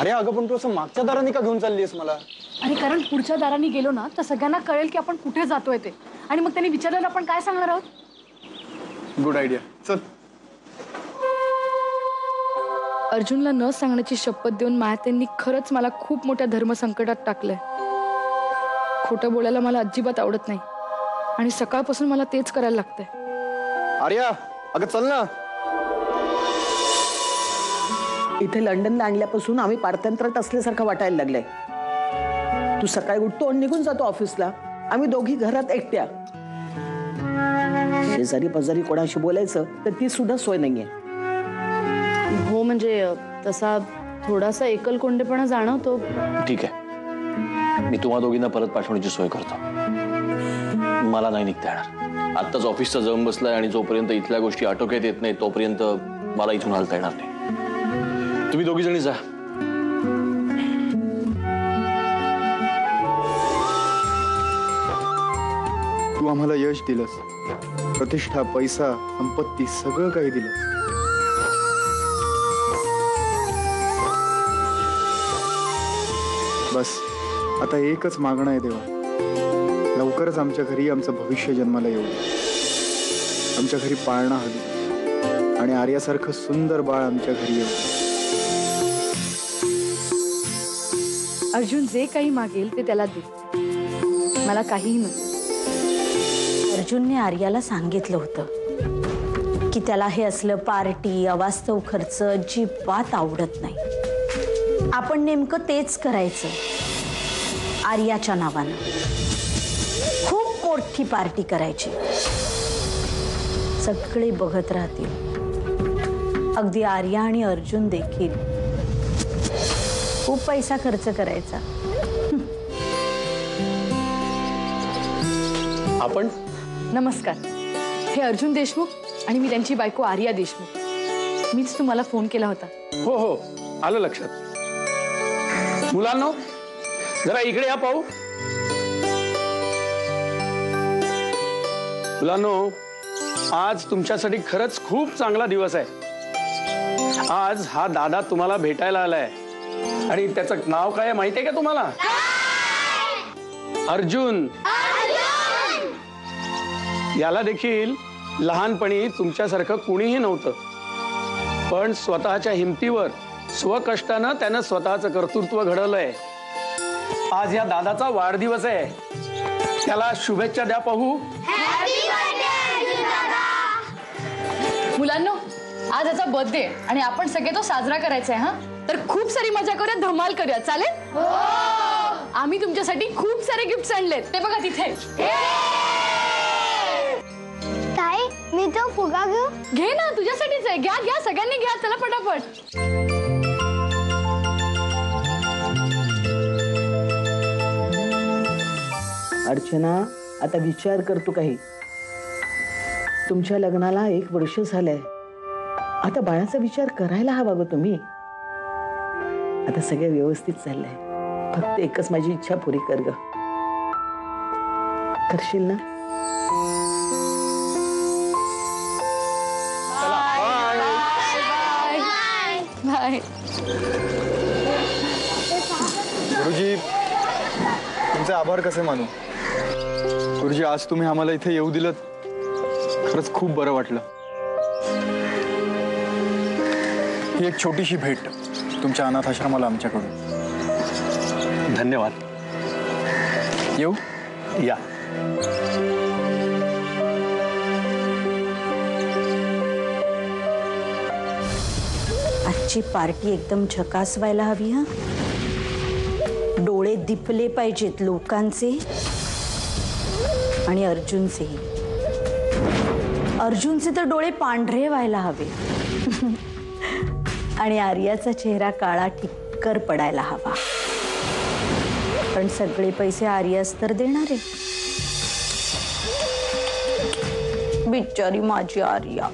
अरे अगं पण तू असं मागच्या दाराने का घेऊन चाललीस मला? अरे कारण पुढच्या दाराने गेलो ना तर सगळ्यांना कळेल की आपण कुठे जातोय ते, आणि मग त्यांनी विचारलं आपण काय सांगणार आहोत. गुड आयडिया, चल. अर्जुनला न सांगण्याची शपथ देऊन मायातेंनी खरंच मला खूप मोठ्या धर्मसंकटात टाकलंय. खोटं बोलायला मला अजिबात आवडत नाही आणि सकाळपासून मला तेच करायला लागतंय. आर्या अगं चल ना. इथे लंडनला आणल्यापासून आम्ही पारतंत्र्यात असल्यासारखं वाटायला लागलंय. तू सकाळी उठतो आणि निघून जातो ऑफिसला, आम्ही दोघी घरात एकट्या. शेजारी पाजारी कोणाशी बोलायचं तर ती सुद्धा सोय नाहीये. हो म्हणजे तसा थोडासा एकलकोंडेपणा जाणवतो. ठीक आहे, मी तुम्हा दोघींना परत पाठवण्याची सोय करतो. मला नाही निघता येणार. आत्ताच ऑफिसचा जम बसलाय आणि जोपर्यंत इथल्या गोष्टी आटोक्यात येत नाही तोपर्यंत मला इथून हलता येणार नाही. तुम्ही दोघी जणी जा. तू आम्हाला यश दिलंस, प्रतिष्ठा, पैसा, संपत्ती सगळं काही दिलंस. बस आता एकच मागणं आहे देवा, लवकरच आमच्या घरी आमचं भविष्य जन्माला येऊ. आमच्या घरी पाळणा हवी आणि आर्यासारखं सुंदर बाळ आमच्या घरी येऊ. अर्जुन जे काही मागेल ते त्याला दे, मला काहीही नको. अर्जुनने आर्याला सांगितलं होतं की त्याला हे असलं पार्टी, अवास्तव खर्च अजिबात आवडत नाही. आपण नेमकं तेच करायचं. आर्याच्या नावानं खूप मोठी पार्टी करायची, सगळे बघत राहतील. अगदी आर्या आणि अर्जुन देखील. खूप पैसा खर्च करायचा. आपण नमस्कार, हे अर्जुन देशमुख आणि मी त्यांची बायको आर्या देशमुख. मीच तुम्हाला फोन केला होता. हो हो, आलं लक्षात. मुलांनो जरा इकडे या पाहू. मुलांनो, आज तुमच्यासाठी खरंच खूप चांगला दिवस आहे. आज हा दादा तुम्हाला भेटायला आलाय आणि त्याचं नाव काय माहितीये का तुम्हाला? अर्जुन. याला देखील लहानपणी तुमच्यासारखं कुणीही नव्हतं, पण स्वतःच्या हिमतीवर स्वकष्टानं त्यानं स्वतःचं कर्तृत्व घडवलंय. आज या दादाचा वाढदिवस आहे, त्याला शुभेच्छा द्या पाहू. मुलांनो, आज याचा बर्थडे आणि आपण सगळे तो साजरा करायचा आहे. हा तर खूप सारी मजा करूया, धमाल करूया. चालेल? आम्ही तुमच्यासाठी खूप सारे गिफ्ट्स आणलेत, ते बघा तिथे. ताई, मी तो फुगा घेऊ? घे ना, तुझ्यासाठीच आहे. घ्या घ्या, सगळ्यांनी घ्या. चला पटापट. अर्चना, आता विचार करतो काही. तुमच्या लग्नाला 1 वर्ष झालंय. आता बाळाचा विचार करायला हवा ग तुम्ही. आता सगळं व्यवस्थित चाललंय, फक्त एकच माझी इच्छा पुरी कर ग. करशील ना? बाय. गुरुजी, तुमचे आभार कसे मानू. गुरुजी, आज तुम्ही आम्हाला इथे येऊ दिलं, खरंच खूप बरं वाटलं. ही एक छोटीशी भेट तुमच्या अनाथ आश्रमाला आमच्याकडून. धन्यवाद. येऊ? या. आजची पार्टी एकदम झकास व्हायला हवी. हा, डोळे दिपले पाहिजेत लोकांचे आणि अर्जुनचेही. अर्जुनचे तर डोळे पांढरे व्हायला हवे आणि आर्याचा चेहरा काळा ठिक्कर पडायला हवा. पण सगळे पैसे आर्याच तर देणार आहे. बिचारी माझी आर्या.